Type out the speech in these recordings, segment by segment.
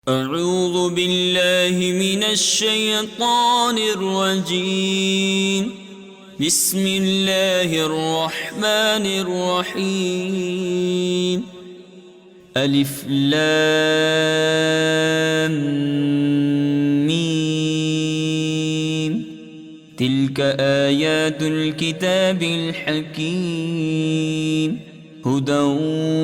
أعوذ بالله من الشيطان الرجيم. بسم الله الرحمن الرحيم. ألف لام ميم. تلك آيات الكتاب الحكيم، هدى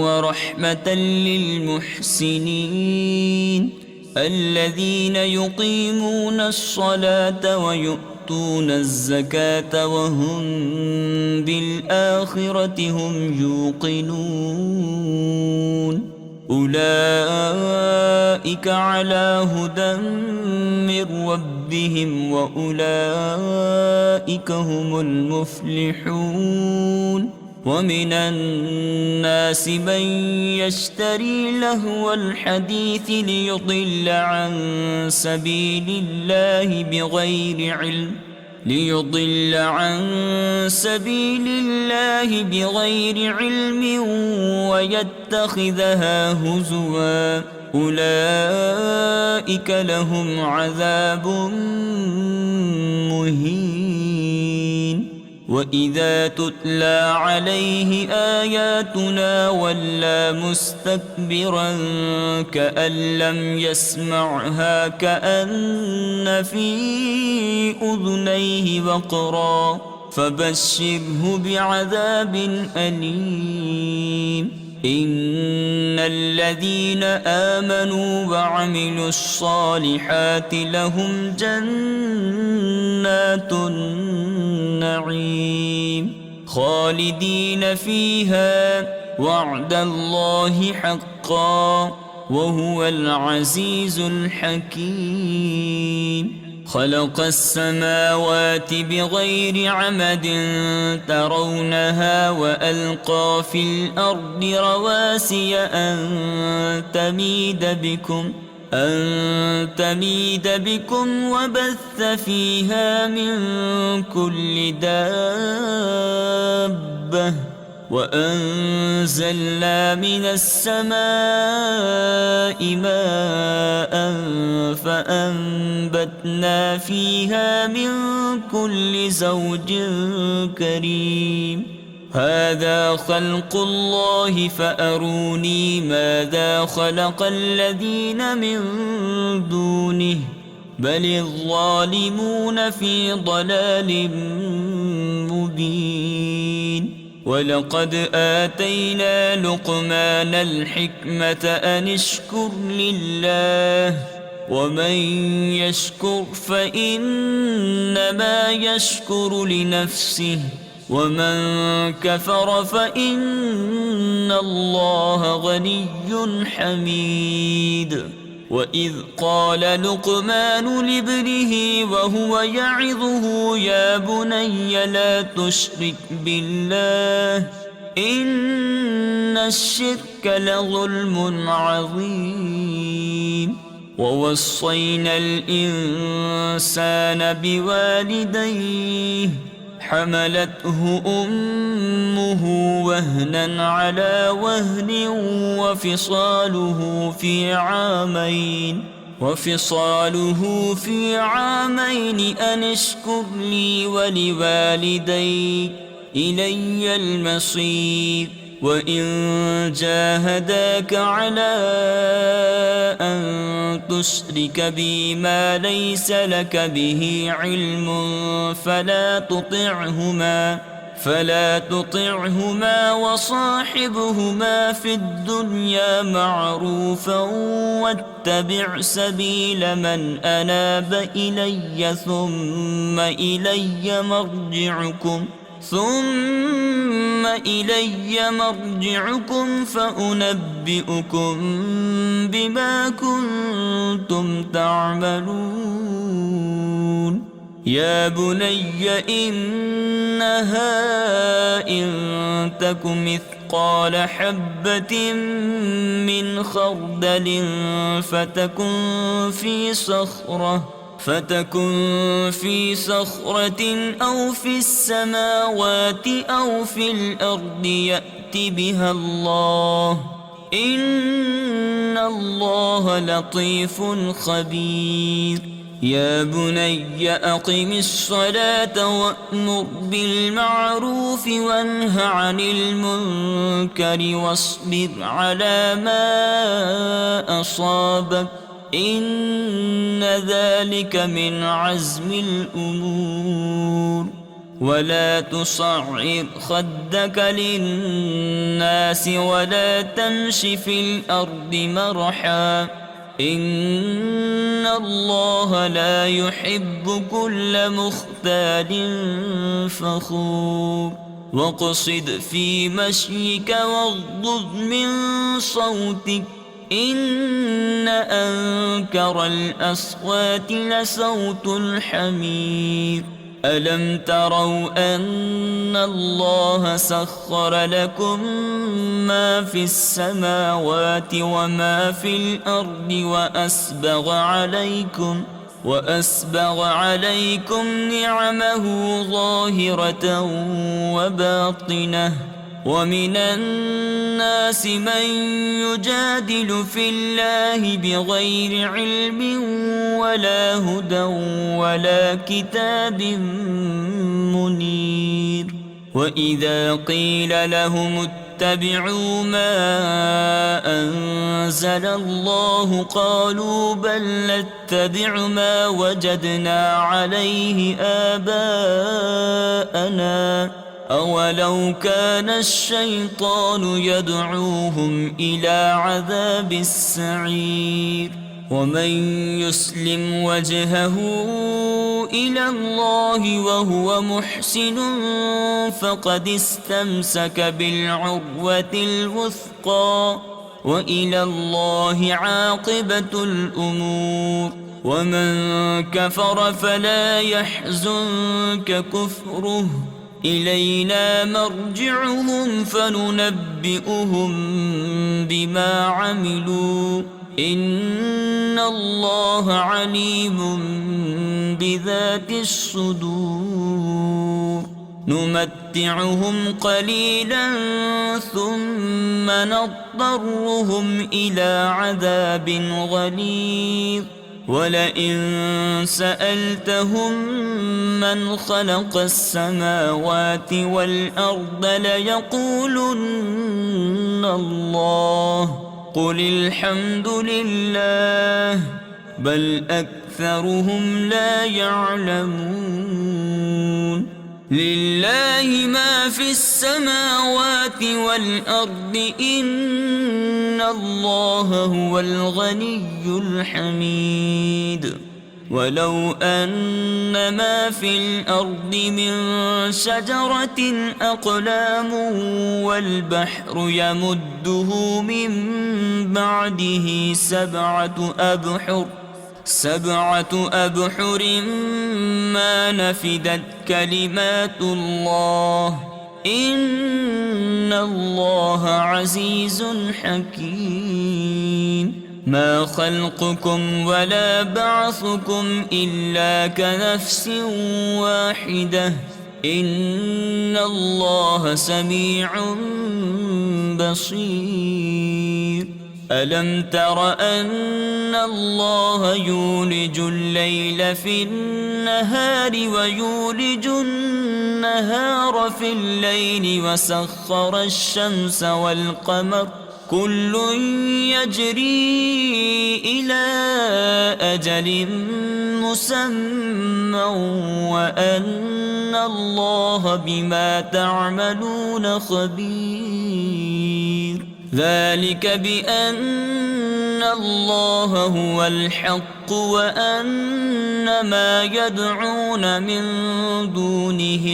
ورحمة للمحسنين الذين يقيمون الصلاة ويؤتون الزكاة وهم بالآخرة هم يوقنون. أولئك على هدى من ربهم وأولئك هم المفلحون. ومن الناس من يشتري لهو الحديث ليضل عن سبيل الله بغير علم ويتخذها هزوا. أولئك لهم عذاب مهين. وإذا تتلى عليه آياتنا ولى مستكبرا كأن لم يسمعها كأن في أذنيه وقرا فبشره بعذاب أليم. إن الذين آمنوا وعملوا الصالحات لهم جنات النعيم خالدين فيها وعد الله حقا وهو العزيز الحكيم. خلق السماوات بغير عمد ترونها وألقى في الأرض رواسي أن تميد بكم وبث فيها من كل دابة وأنزلنا من السماء ماء فأنبتنا فيها من كل زوج كريم. هذا خلق الله فأروني ماذا خلق الذين من دونه بل الظالمون في ضلال مبين. ولقد آتينا لقمان الحكمة أن اشكر لله ومن يشكر فإنما يشكر لنفسه ومن كفر فإن الله غني حميد. وإذ قال لقمان لابنه وهو يعظه يا بني لا تشرك بالله إن الشرك لظلم عظيم. ووصينا الإنسان بوالديه حملته أمه وهنا على وهن وفصاله في عامين أن اشكر لي ولوالديك إلي المصير. وإن جاهداك على أن تشرك بي ما ليس لك به علم فلا تطعهما وصاحبهما في الدنيا معروفا واتبع سبيل من أناب إلي ثم إلي مرجعكم فأنبئكم بما كنتم تعملون. يا بني إنها إن تك مثقال حبة من خردل فتكن في صخرة أو في السماوات أو في الأرض يأت بها الله إن الله لطيف خبير يا بني أقم الصلاة وأمر بالمعروف وانه عن المنكر واصبر على ما أصابك إن ذلك من عزم الأمور ولا تصعر خدك للناس ولا تمش في الأرض مرحا إن الله لا يحب كل مختال فخور واقصد في مشيك واغضض من صوتك إن أنكر الأصوات لصوت الحمير ألم تروا أن الله سخر لكم ما في السماوات وما في الأرض وأسبغ عليكم نعمه ظاهرة وباطنة ومن الناس من يجادل في الله بغير علم ولا هدى ولا كتاب منير وإذا قيل لهم اتبعوا ما أنزل الله قالوا بل نتبع ما وجدنا عليه آباءنا أولو كان الشيطان يدعوهم إلى عذاب السعير ومن يسلم وجهه إلى الله وهو محسن فقد استمسك بالعروة الوثقى وإلى الله عاقبة الأمور ومن كفر فلا يحزنك كفره إلينا مرجعهم فننبئهم بما عملوا إن الله عليم بذات الصدور نمتعهم قليلا ثم نضطرهم إلى عذاب غليظ ولئن سألتهم من خلق السماوات والأرض ليقولن الله قل الحمد لله بل أكثرهم لا يعلمون لله ما في السماوات والأرض إن الله هو الغني الحميد ولو أن ما في الأرض من شجرة أقلام والبحر يمده من بعده سبعة أبحر ما نفدت كلمات الله إن الله عزيز حكيم ما خلقكم ولا بعثكم إلا كنفس واحدة إن الله سميع بصير ألم تر أن الله يولج الليل في النهار ويولج النهار في الليل وسخر الشمس والقمر كل يجري إلى أجل مسمى وأن الله بما تعملون خبير ذلك بأن الله هو الحق وأن ما يدعون من دونه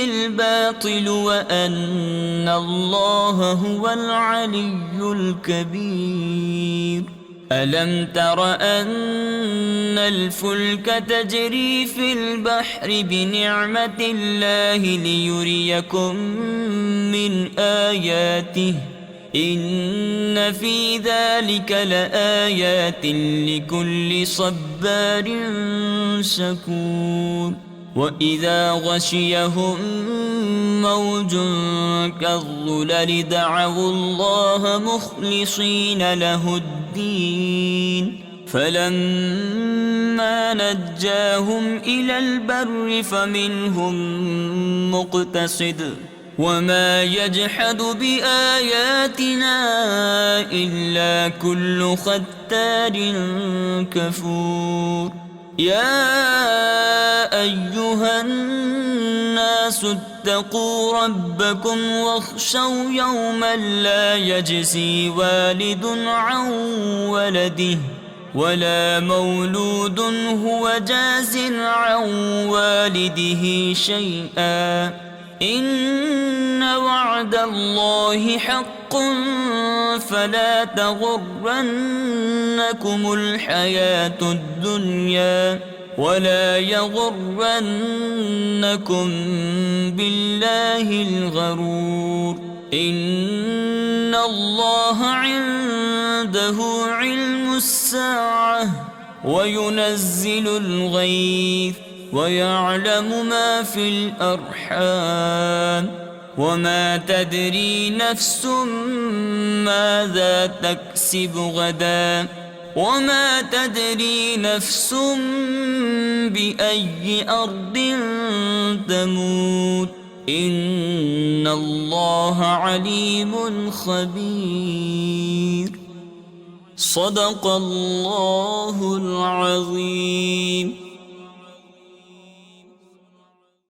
الباطل وأن الله هو العلي الكبير ألم تر أن الفلك تجري في البحر بنعمة الله ليريكم من آياته إن في ذلك لآيات لكل صبار شكور وإذا غشيهم موج كالظلل دعوا الله مخلصين له الدين فلما نجاهم إلى البر فمنهم مقتصد وما يجحد بآياتنا إلا كل ختار كفور يا أيها الناس اتقوا ربكم واخشوا يوما لا يجزي والد عن ولده ولا مولود هو جاز عن والده شيئا إن وعد الله حق فلا تغرنكم الحياة الدنيا ولا يغرنكم بالله الغرور إن الله عنده علم الساعة وينزل الغيث ويعلم ما في الأرحام وما تدري نفس ماذا تكسب غدا وما تدري نفس بأي أرض تموت إن الله عليم خبير صدق الله العظيم.